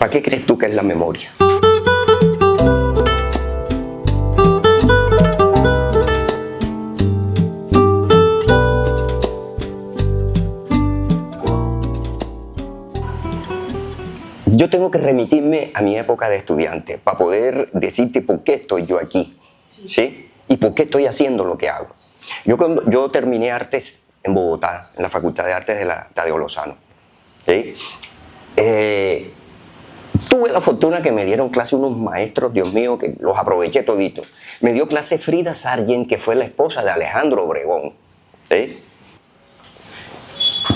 ¿Para qué crees tú que es la memoria? Yo tengo que remitirme a mi época de estudiante para poder decirte por qué estoy yo aquí, ¿sí? Y por qué estoy haciendo lo que hago. Yo terminé artes en Bogotá, en la Facultad de Artes de la Tadeo Lozano, ¿sí? Tuve la fortuna que me dieron clase unos maestros, Dios mío, que los aproveché toditos. Me dio clase Frida Sargent, que fue la esposa de Alejandro Obregón, ¿sí?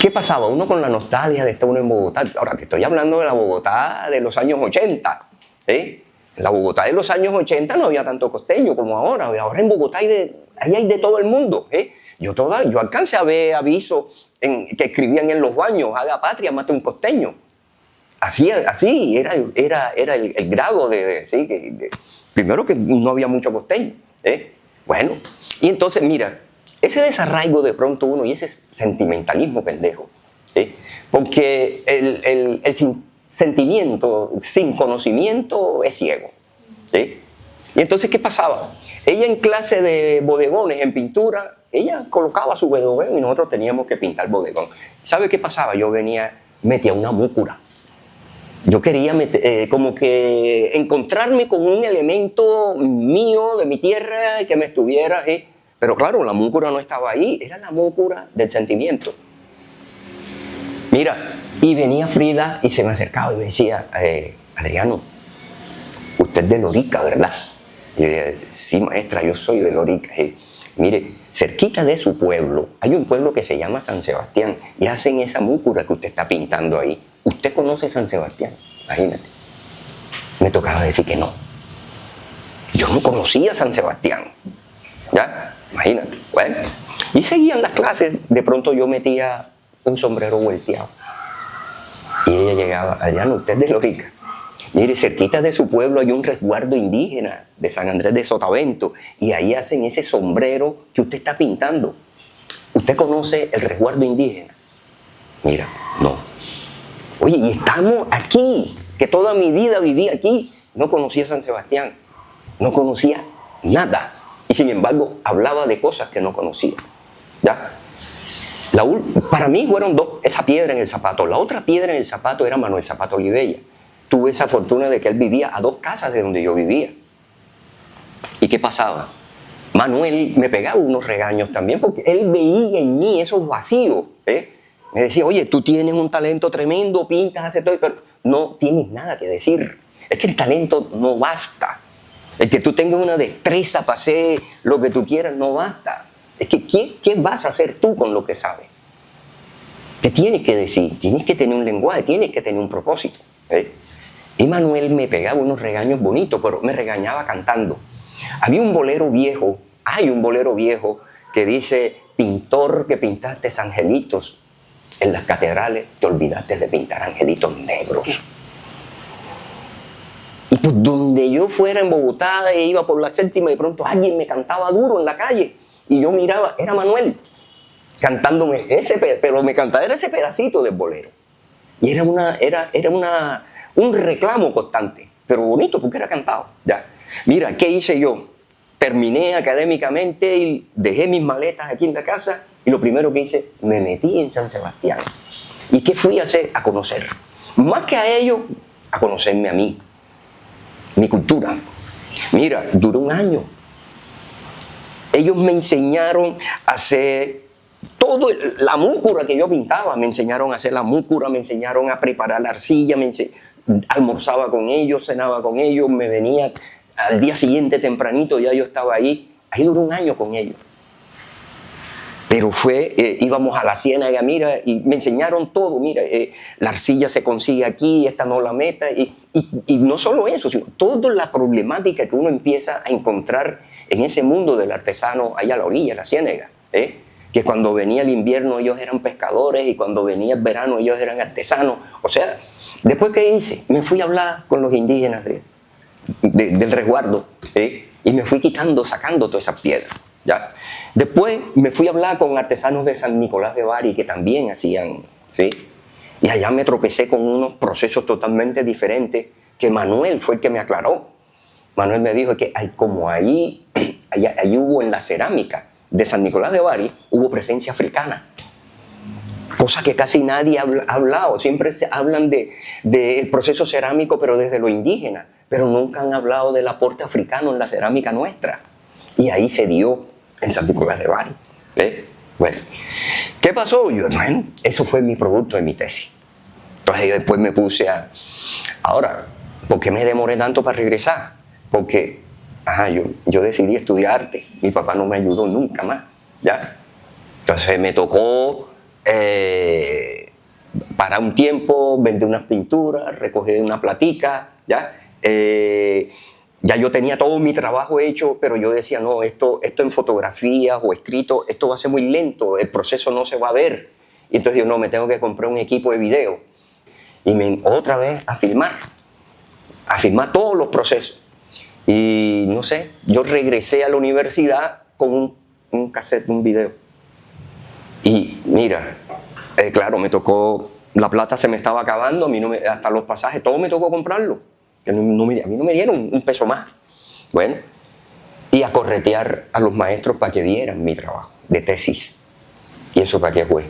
¿Qué pasaba? Uno con la nostalgia de estar uno en Bogotá. Ahora te estoy hablando de la Bogotá de los años 80. ¿Eh? En la Bogotá de los años 80 no había tanto costeño como ahora. Ahora en Bogotá ahí hay de todo el mundo. ¿Eh? Yo alcancé a ver avisos que escribían en los baños: haga patria, mate un costeño. Así era el grado primero que no había mucho costeño. ¿Eh? Bueno, y entonces mira, ese desarraigo de pronto uno y ese sentimentalismo pendejo, ¿sí? Porque el sentimiento sin conocimiento es ciego, ¿sí? Y entonces, ¿qué pasaba? Ella en clase de bodegones, en pintura, ella colocaba su bodegón y nosotros teníamos que pintar bodegón. ¿Sabe qué pasaba? Yo metía una múcura. Yo quería como que encontrarme con un elemento mío, de mi tierra, que me estuviera... Pero claro, la múcura no estaba ahí, era la múcura del sentimiento. Mira, y venía Frida y se me acercaba y me decía: Adriano, usted es de Lorica, ¿verdad? Y yo decía: sí, maestra, yo soy de Lorica. Mire, cerquita de su pueblo hay un pueblo que se llama San Sebastián y hacen esa múcura que usted está pintando ahí. ¿Usted conoce San Sebastián? Imagínate. Me tocaba decir que no. Yo no conocía San Sebastián. ¿Ya? Imagínate. Bueno, y seguían las clases. De pronto yo metía un sombrero volteado. Y ella llegaba: Adriano, usted es de Lorica. Mire, cerquita de su pueblo hay un resguardo indígena de San Andrés de Sotavento. Y ahí hacen ese sombrero que usted está pintando. ¿Usted conoce el resguardo indígena? Mira, no. Oye, y estamos aquí, que toda mi vida viví aquí. No conocía San Sebastián. No conocía nada. Y sin embargo, hablaba de cosas que no conocía. ¿Ya? Para mí fueron dos, esa piedra en el zapato. La otra piedra en el zapato era Manuel Zapata Olivella. Tuve esa fortuna de que él vivía a 2 casas de donde yo vivía. ¿Y qué pasaba? Manuel me pegaba unos regaños también porque él veía en mí esos vacíos. Me decía: oye, tú tienes un talento tremendo, pintas, haces todo, pero no tienes nada que decir. Es que el talento no basta. El que tú tengas una destreza para hacer lo que tú quieras no basta. Es que ¿qué vas a hacer tú con lo que sabes? ¿Qué tienes que decir? Tienes que tener un lenguaje, tienes que tener un propósito. Y Manuel me pegaba unos regaños bonitos, pero me regañaba cantando. Hay un bolero viejo que dice: pintor que pintaste angelitos en las catedrales, te olvidaste de pintar angelitos negros. Y pues donde yo fuera en Bogotá, iba por la Séptima y de pronto alguien me cantaba duro en la calle y yo miraba, era Manuel cantándome pero me cantaba ese pedacito del bolero. Y era un reclamo constante, pero bonito porque era cantado. Ya. Mira, ¿qué hice yo? Terminé académicamente y dejé mis maletas aquí en la casa y lo primero que hice, me metí en San Sebastián. ¿Y qué fui a hacer? A conocer. Más que a ellos, a conocerme a mí. Mi cultura. Mira, duró 1 año. Ellos me enseñaron a hacer la múcura que yo pintaba. Me enseñaron a hacer la múcura, me enseñaron a preparar la arcilla, almorzaba con ellos, cenaba con ellos, me venía al día siguiente tempranito, ya yo estaba ahí. Ahí duró 1 año con ellos. Pero íbamos a la ciénaga, mira, y me enseñaron todo. Mira, la arcilla se consigue aquí, esta no la meta. Y no solo eso, sino toda la problemática que uno empieza a encontrar en ese mundo del artesano allá a la orilla, la ciénaga. Que cuando venía el invierno ellos eran pescadores y cuando venía el verano ellos eran artesanos. O sea, después que hice, me fui a hablar con los indígenas del resguardo, y me fui sacando todas esas piedras. ¿Ya? Después me fui a hablar con artesanos de San Nicolás de Bari que también hacían, ¿sí? Y allá me tropecé con unos procesos totalmente diferentes que Manuel fue el que me aclaró. Manuel me dijo que como ahí hubo en la cerámica de San Nicolás de Bari, hubo presencia africana. Cosa que casi nadie ha hablado. Siempre se hablan del proceso cerámico, pero desde lo indígena. Pero nunca han hablado del aporte africano en la cerámica nuestra. Y ahí se dio en San Nicolás de Bari. Bueno, ¿qué pasó? Bueno, eso fue mi producto de mi tesis. Entonces yo después me puse Ahora, ¿por qué me demoré tanto para regresar? Porque yo decidí estudiar arte. Mi papá no me ayudó nunca más, ¿ya? Entonces me tocó parar un tiempo, vender unas pinturas, recoger una platica, ¿ya? Ya yo tenía todo mi trabajo hecho, pero yo decía, no, esto en fotografías o escrito, esto va a ser muy lento, el proceso no se va a ver. Y entonces yo, no, me tengo que comprar un equipo de video. Y otra vez a filmar todos los procesos. Y no sé, yo regresé a la universidad con un cassette, un video. Y mira, claro, me tocó, la plata se me estaba acabando, a mí hasta los pasajes, todo me tocó comprarlo. A mí no me dieron un peso más. Bueno, y a corretear a los maestros para que vieran mi trabajo de tesis. ¿Y eso para qué fue?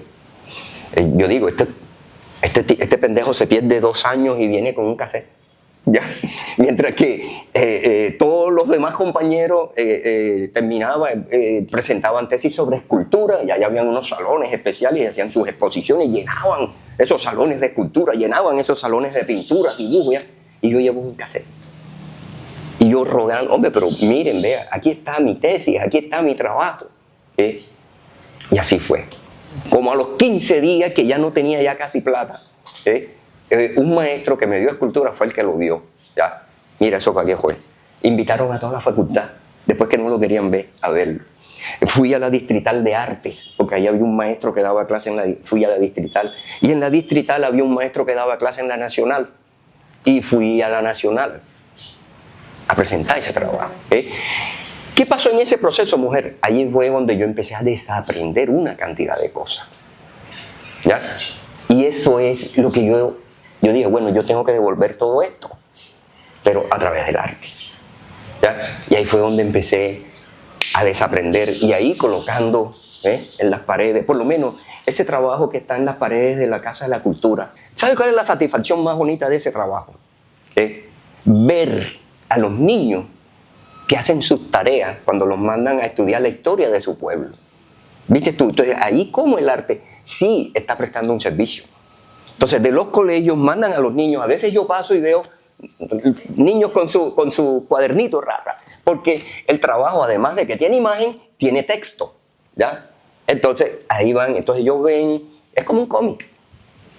Yo digo, este pendejo se pierde 2 años y viene con un cassette. ¿Ya? Mientras que todos los demás compañeros presentaban tesis sobre escultura, y allá habían unos salones especiales y hacían sus exposiciones, llenaban esos salones de escultura, llenaban esos salones de pintura, dibujos, ¿ya? Y yo llevo un cassette. Y yo rogando, hombre, pero miren, vea, aquí está mi tesis, aquí está mi trabajo. Y así fue. Como a los 15 días que ya no tenía ya casi plata, un maestro que me dio escultura fue el que lo vio. ¿Ya? Mira, eso para qué fue. Invitaron a toda la facultad, después que no lo querían ver, a verlo. Fui a la Distrital de Artes, porque ahí había un maestro que daba clase fui a la Distrital. Y en la Distrital había un maestro que daba clase en la Nacional. Y fui a la Nacional a presentar ese trabajo. ¿Qué pasó en ese proceso, mujer? Ahí fue donde yo empecé a desaprender una cantidad de cosas. ¿Ya? Y eso es lo que yo dije, bueno, yo tengo que devolver todo esto, pero a través del arte. ¿Ya? Y ahí fue donde empecé a desaprender, y ahí colocando en las paredes, por lo menos ese trabajo que está en las paredes de la Casa de la Cultura. ¿Sabe cuál es la satisfacción más bonita de ese trabajo? Ver a los niños que hacen sus tareas cuando los mandan a estudiar la historia de su pueblo. ¿Viste tú? Entonces, ahí como el arte sí está prestando un servicio. Entonces, de los colegios mandan a los niños. A veces yo paso y veo niños con su cuadernito, porque el trabajo, además de que tiene imagen, tiene texto, ¿ya? Entonces, ahí van. Entonces, ellos ven, es como un cómic.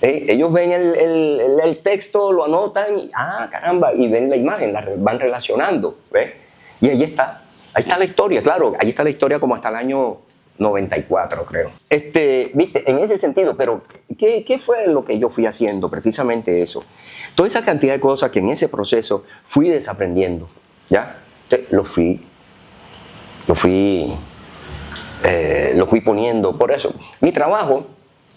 Ellos ven el texto, lo anotan, y, caramba, y ven la imagen, la van relacionando, ¿ves? Y ahí está la historia, claro, ahí está la historia como hasta el año 94, creo. Viste, en ese sentido, pero ¿qué fue lo que yo fui haciendo? Precisamente eso. Toda esa cantidad de cosas que en ese proceso fui desaprendiendo, ¿ya? Entonces, lo fui poniendo. Por eso, mi trabajo,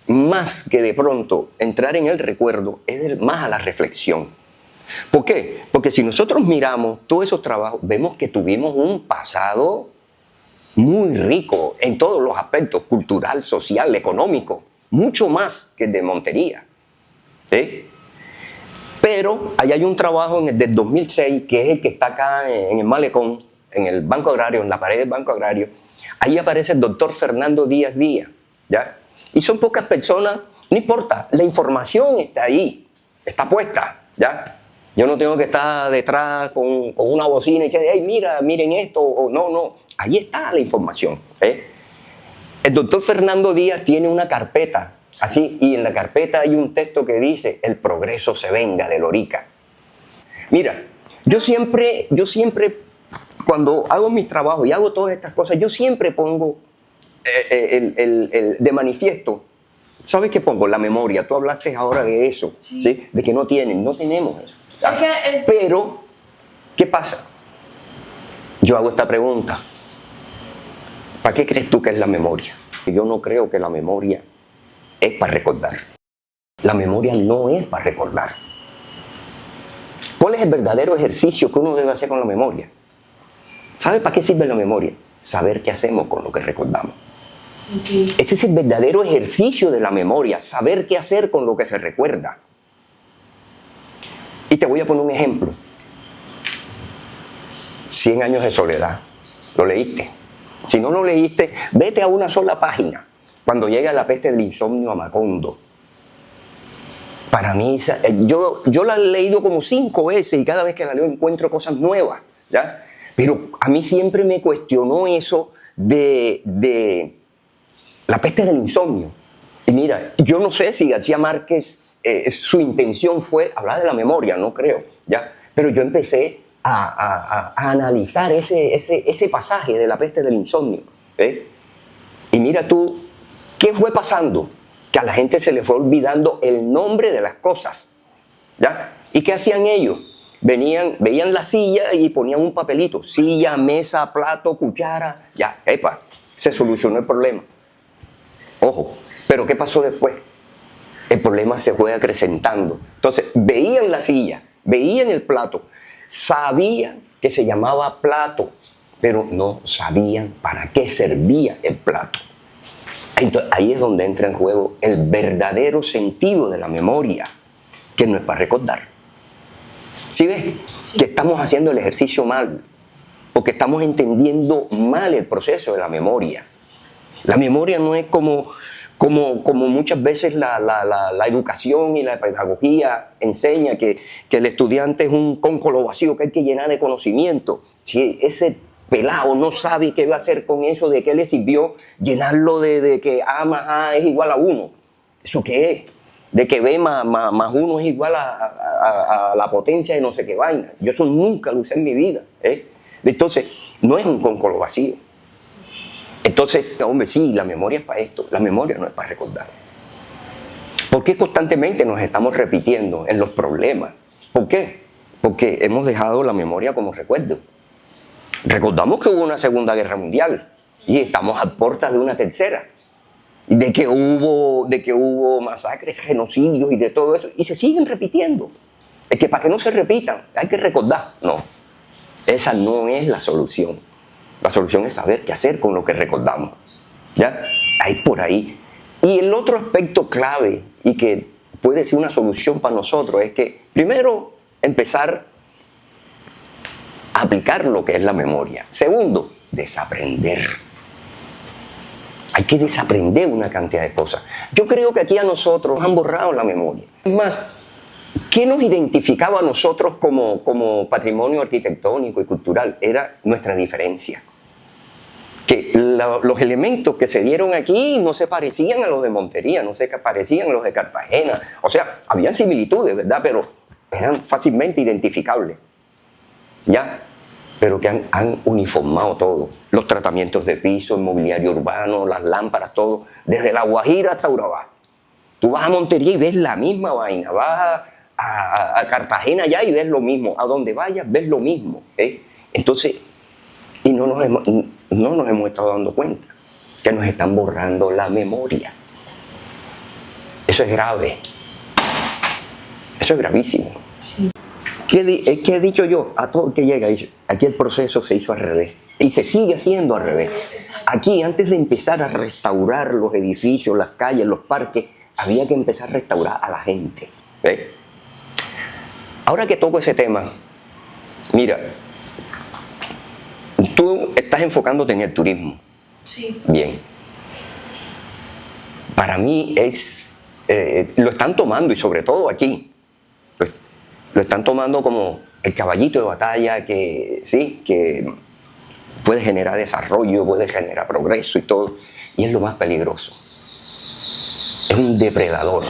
más que de pronto entrar en el recuerdo, es más a la reflexión. ¿Por qué? Porque si nosotros miramos todos esos trabajos, vemos que tuvimos un pasado muy rico en todos los aspectos, cultural, social, económico, mucho más que el de Montería. Pero ahí hay un trabajo del 2006, que es el que está acá en el Malecón, en el Banco Agrario, en la pared del Banco Agrario. Ahí aparece el doctor Fernando Díaz Díaz, ¿ya? Y son pocas personas, no importa, la información está ahí, está puesta, ¿ya? Yo no tengo que estar detrás con una bocina y decir, hey, miren esto, o no, ahí está la información. El doctor Fernando Díaz tiene una carpeta, así, y en la carpeta hay un texto que dice, el progreso se venga de Lorica. Mira, yo siempre, cuando hago mis trabajos y hago todas estas cosas, yo siempre pongo de manifiesto. ¿Sabes qué pongo? La memoria. Tú hablaste ahora de eso, ¿sí? De que no tenemos eso. Pero, ¿qué pasa? Yo hago esta pregunta. ¿Para qué crees tú que es la memoria? Yo no creo que la memoria es para recordar. La memoria no es para recordar. ¿Cuál es el verdadero ejercicio que uno debe hacer con la memoria? ¿Sabe para qué sirve la memoria? Saber qué hacemos con lo que recordamos. Okay. Ese es el verdadero ejercicio de la memoria, saber qué hacer con lo que se recuerda. Y te voy a poner un ejemplo. 100 años de soledad. ¿Lo leíste? Si no lo leíste, vete a una sola página. Cuando llega La peste del insomnio a Macondo. Para mí, yo la he leído como 5 veces y cada vez que la leo encuentro cosas nuevas, ¿ya? Pero a mí siempre me cuestionó eso de La peste del insomnio. Y mira, yo no sé si García Márquez, su intención fue hablar de la memoria, no creo, ¿ya? Pero yo empecé a analizar ese pasaje de La peste del insomnio, ¿eh? Y mira tú, ¿qué fue pasando? Que a la gente se le fue olvidando el nombre de las cosas, ¿ya? ¿Y qué hacían ellos? Veían la silla y ponían un papelito. Silla, mesa, plato, cuchara. Ya, se solucionó el problema. Ojo, pero ¿qué pasó después? El problema se fue acrecentando. Entonces, veían la silla, veían el plato, sabían que se llamaba plato, pero no sabían para qué servía el plato. Entonces, ahí es donde entra en juego el verdadero sentido de la memoria, que no es para recordar. ¿Sí ves? Sí. Que estamos haciendo el ejercicio mal, porque estamos entendiendo mal el proceso de la memoria. La memoria no es como muchas veces la educación y la pedagogía enseña que el estudiante es un cóncolo vacío que hay que llenar de conocimiento. Si ese pelado no sabe qué va a hacer con eso, de qué le sirvió llenarlo de que A más A es igual a 1. ¿Eso qué es? De que B más 1 es igual a la potencia de no sé qué vaina. Yo eso nunca lo usé en mi vida, ¿eh? Entonces, no es un cóncolo vacío. Entonces, hombre, sí, la memoria es para esto. La memoria no es para recordar. ¿Por qué constantemente nos estamos repitiendo en los problemas? ¿Por qué? Porque hemos dejado la memoria como recuerdo. Recordamos que hubo una Segunda Guerra Mundial y estamos a puertas de una tercera. De que hubo masacres, genocidios y de todo eso. Y se siguen repitiendo. Es que para que no se repitan, hay que recordar. No, esa no es la solución. La solución es saber qué hacer con lo que recordamos. ¿Ya? Ahí por ahí. Y el otro aspecto clave y que puede ser una solución para nosotros es que primero empezar a aplicar lo que es la memoria. Segundo, desaprender. Hay que desaprender una cantidad de cosas. Yo creo que aquí a nosotros nos han borrado la memoria. Es más, ¿qué nos identificaba a nosotros como patrimonio arquitectónico y cultural? Era nuestra diferencia. Que los elementos que se dieron aquí no se parecían a los de Montería, no se parecían a los de Cartagena. O sea, había similitudes, ¿verdad? Pero eran fácilmente identificables. ¿Ya? Pero que han uniformado todo. Los tratamientos de piso, el mobiliario urbano, las lámparas, todo. Desde La Guajira hasta Urabá. Tú vas a Montería y ves la misma vaina. Vas a Cartagena ya y ves lo mismo. A donde vayas ves lo mismo, ¿eh? Entonces, y no nos hemos estado dando cuenta que nos están borrando la memoria. Eso es grave. Eso es gravísimo. Sí. ¿Qué he dicho yo? A todo el que llega, aquí el proceso se hizo al revés. Y se sigue haciendo al revés. Aquí, antes de empezar a restaurar los edificios, las calles, los parques, había que empezar a restaurar a la gente. ¿Ves? Ahora que toco ese tema, mira, tú estás enfocándote en el turismo. Sí. Bien. Para mí lo están tomando, y sobre todo aquí, lo están tomando como el caballito de batalla que puede generar desarrollo, puede generar progreso y todo. Y es lo más peligroso. Es un depredador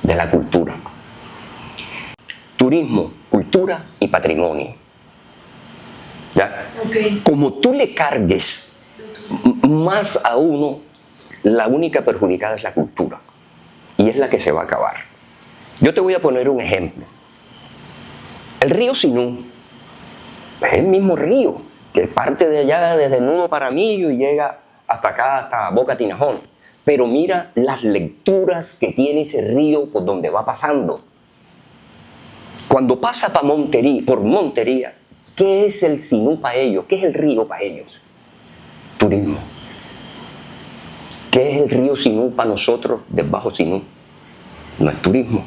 de la cultura. Turismo, cultura y patrimonio. ¿Ya? Okay. Como tú le cargues más a uno, la única perjudicada es la cultura. Y es la que se va a acabar. Yo te voy a poner un ejemplo. El río Sinú es el mismo río que parte de allá desde el Nudo Paramillo y llega hasta acá, hasta Boca Tinajón. pero mira las lecturas que tiene ese río por donde va pasando. Cuando pasa por Montería, ¿qué es el Sinú para ellos? ¿Qué es el río para ellos? Turismo. ¿Qué es el río Sinú para nosotros del Bajo Sinú? No es turismo,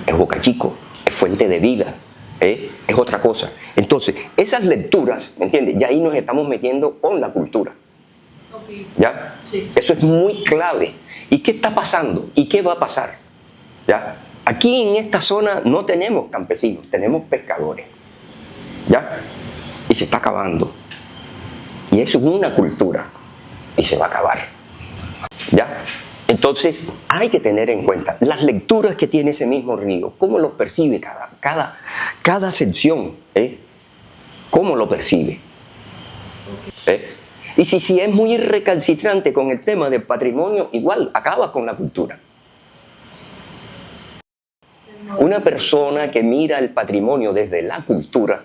es Boca Chico, es fuente de vida, es otra cosa. Entonces, esas lecturas, ¿me entiendes? Ya ahí nos estamos metiendo con la cultura. Ok. ¿Ya? Sí. Eso es muy clave. ¿Y qué está pasando? ¿Y qué va a pasar? ¿Ya? Aquí en esta zona no tenemos campesinos, tenemos pescadores. ¿Ya? Y se está acabando. Y eso es una cultura. Y se va a acabar. ¿Ya? Entonces hay que tener en cuenta las lecturas que tiene ese mismo río, cómo lo percibe cada sección, cómo lo percibe. Y si es muy recalcitrante con el tema del patrimonio, igual acaba con la cultura. Una persona que mira el patrimonio desde la cultura,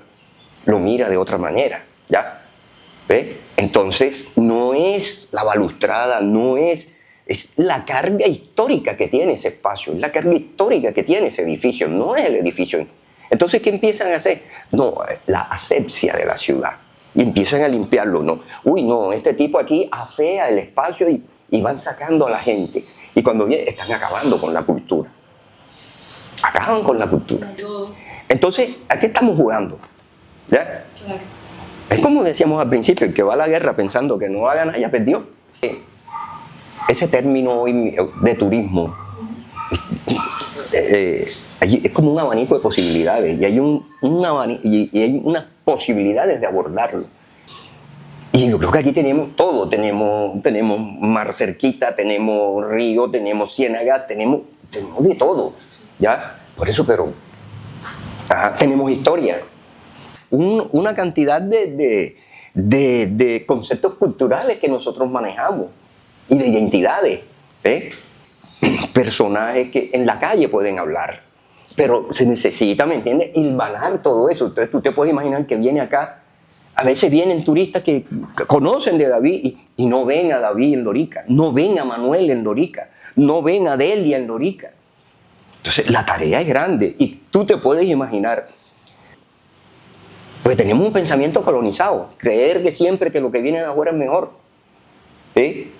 lo mira de otra manera, ¿ya? ¿Ve? Entonces, no es la balustrada, es la carga histórica que tiene ese espacio, es la carga histórica que tiene ese edificio, no es el edificio. Entonces, ¿qué empiezan a hacer? No, la asepsia de la ciudad. Y empiezan a limpiarlo, ¿no? Uy, no, este tipo aquí afea el espacio y van sacando a la gente. Y cuando viene, están acabando con la cultura. Acaban con la cultura. Entonces, ¿a qué estamos jugando? ¿Ya? Claro. Es como decíamos al principio, el que va a la guerra pensando que no va a ganar, ya perdió. Ese término hoy de turismo es como un abanico de posibilidades y hay, y hay unas posibilidades de abordarlo. Y yo creo que aquí tenemos todo, tenemos mar cerquita, tenemos río, tenemos ciénaga, tenemos de todo, ¿ya? Por eso, pero tenemos historia. Una cantidad de conceptos culturales que nosotros manejamos y de identidades, personajes que en la calle pueden hablar, pero se necesita, ¿me entiendes?, hilvanar todo eso. Entonces tú te puedes imaginar que viene acá, a veces vienen turistas que conocen de David y no ven a David en Lorica, no ven a Manuel en Lorica, no ven a Delia en Lorica. Entonces la tarea es grande y tú te puedes imaginar. Porque tenemos un pensamiento colonizado, creer que siempre que lo que viene de afuera es mejor. Sí.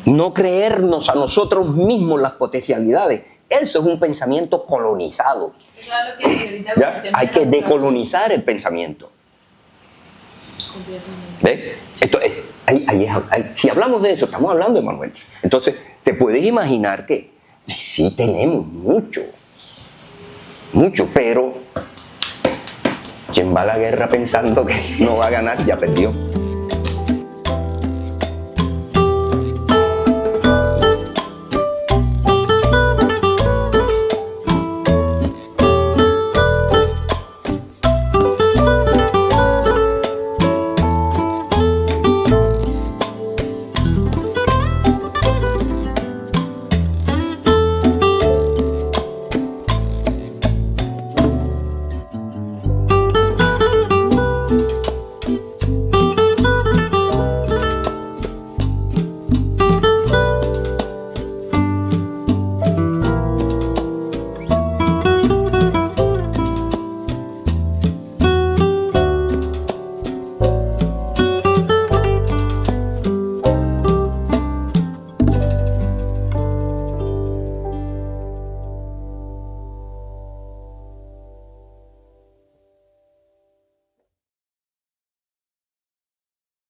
No creernos a nosotros mismos las potencialidades. Eso es un pensamiento colonizado. Claro que ahorita ¿Ya? Hay que decolonizar el pensamiento. Completamente. ¿Ve? Si hablamos de eso, estamos hablando de Manuel. Entonces, te puedes imaginar que sí tenemos mucho, pero quien va a la guerra pensando que no va a ganar, ya perdió.